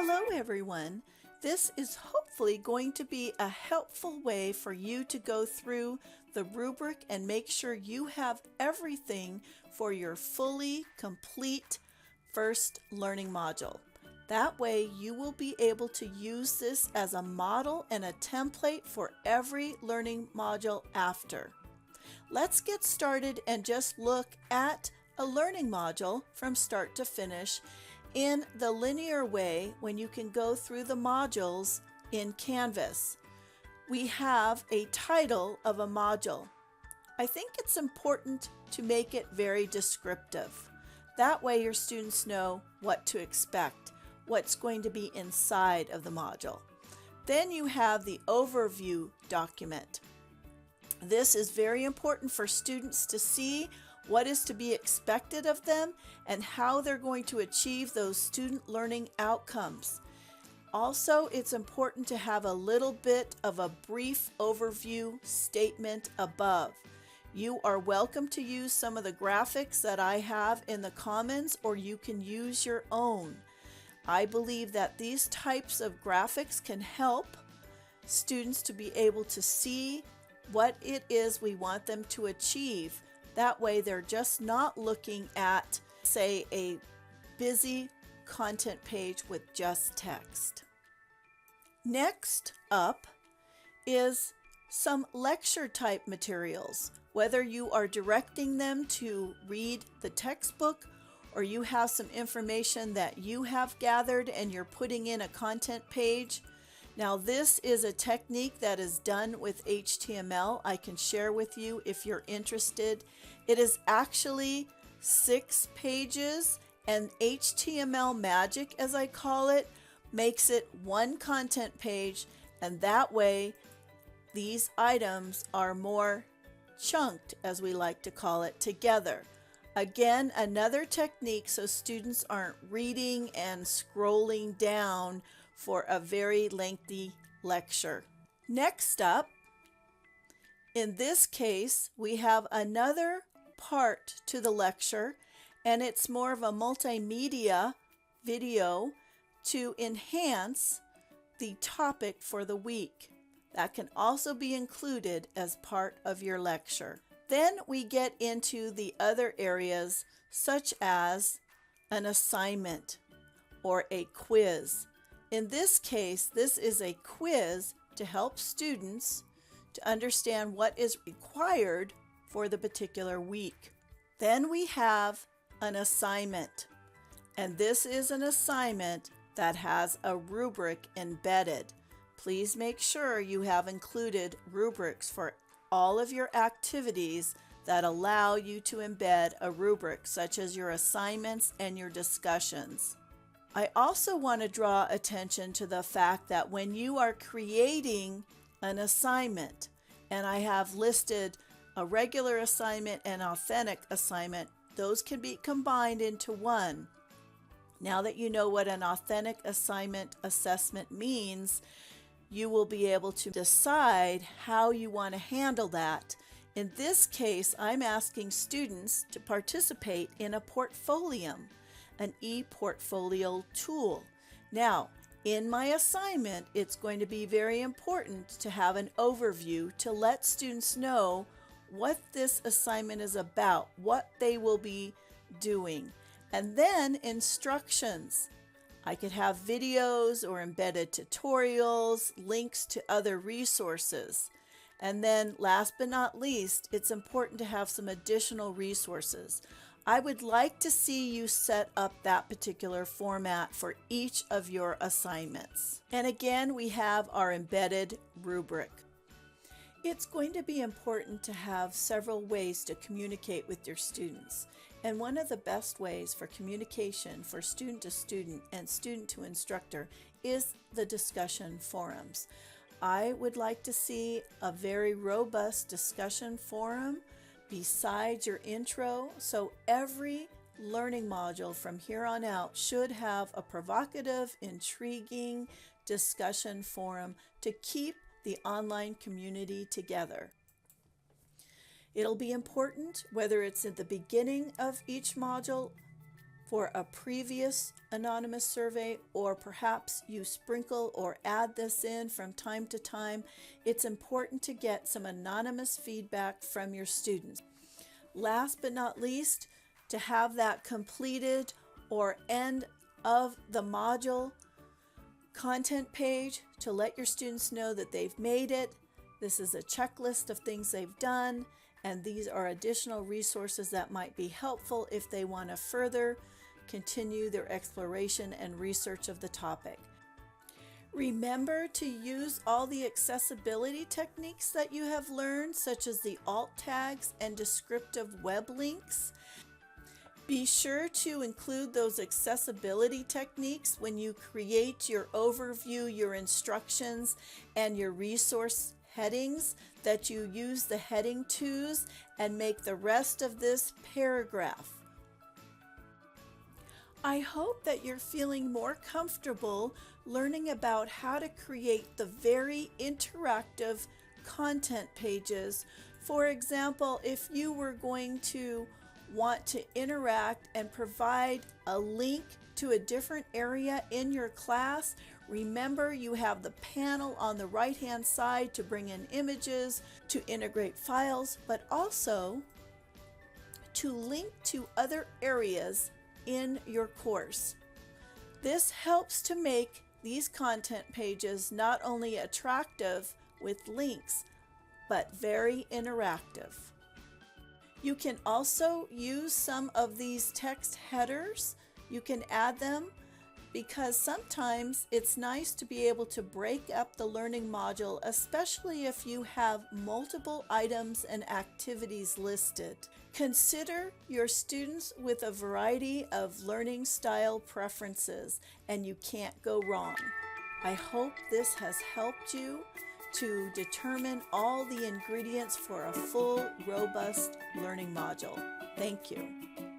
Hello everyone. This is hopefully going to be a helpful way for you to go through the rubric and make sure you have everything for your fully complete first learning module. That way you will be able to use this as a model and a template for every learning module after. Let's get started and just look at a learning module from start to finish in the linear way when you can go through the modules in Canvas. We have a title of a module. I think it's important to make it very descriptive. That way your students know what to expect, what's going to be inside of the module. Then you have the overview document. This is very important for students to see what is to be expected of them and how they're going to achieve those student learning outcomes. Also, it's important to have a little bit of a brief overview statement above. You are welcome to use some of the graphics that I have in the Commons, or you can use your own. I believe that these types of graphics can help students to be able to see what it is we want them to achieve. That way they're just not looking at, say, a busy content page with just text. Next up is some lecture type materials. Whether you are directing them to read the textbook or you have some information that you have gathered and you're putting in a content page. Now this is a technique that is done with HTML. I can share with you if you're interested. It is actually 6 pages, and HTML magic, as I call it, makes it one content page, and that way these items are more chunked, as we like to call it, together. Again, another technique so students aren't reading and scrolling down for a very lengthy lecture. Next up, in this case, we have another part to the lecture, and it's more of a multimedia video to enhance the topic for the week. That can also be included as part of your lecture. Then we get into the other areas, such as an assignment or a quiz. In this case, this is a quiz to help students to understand what is required for the particular week. Then we have an assignment, and this is an assignment that has a rubric embedded. Please make sure you have included rubrics for all of your activities that allow you to embed a rubric, such as your assignments and your discussions. I also want to draw attention to the fact that when you are creating an assignment, and I have listed a regular assignment and authentic assignment, those can be combined into one. Now that you know what an authentic assignment assessment means, you will be able to decide how you want to handle that. In this case, I'm asking students to participate in a portfolio, an e-portfolio tool. Now, in my assignment, it's going to be very important to have an overview to let students know what this assignment is about, what they will be doing, and then instructions. I could have videos or embedded tutorials, links to other resources. And then last but not least, it's important to have some additional resources. I would like to see you set up that particular format for each of your assignments. And again, we have our embedded rubric. It's going to be important to have several ways to communicate with your students. And one of the best ways for communication for student to student and student to instructor is the discussion forums. I would like to see a very robust discussion forum besides your intro, so every learning module from here on out should have a provocative, intriguing discussion forum to keep the online community together. It'll be important whether it's at the beginning of each module for a previous anonymous survey, or perhaps you sprinkle or add this in from time to time. It's important to get some anonymous feedback from your students. Last but not least, to have that completed or end of the module content page to let your students know that they've made it. This is a checklist of things they've done, and these are additional resources that might be helpful if they want to further continue their exploration and research of the topic. Remember to use all the accessibility techniques that you have learned, such as the alt tags and descriptive web links. Be sure to include those accessibility techniques when you create your overview, your instructions, and your resource headings, that you use the heading twos and make the rest of this paragraph. I hope that you're feeling more comfortable learning about how to create the very interactive content pages. For example, if you were going to want to interact and provide a link to a different area in your class, remember you have the panel on the right hand side to bring in images, to integrate files, but also to link to other areas in your course. This helps to make these content pages not only attractive with links, but very interactive. You can also use some of these text headers. You can add them because sometimes it's nice to be able to break up the learning module, especially if you have multiple items and activities listed. Consider your students with a variety of learning style preferences, and you can't go wrong. I hope this has helped you to determine all the ingredients for a full, robust learning module. Thank you.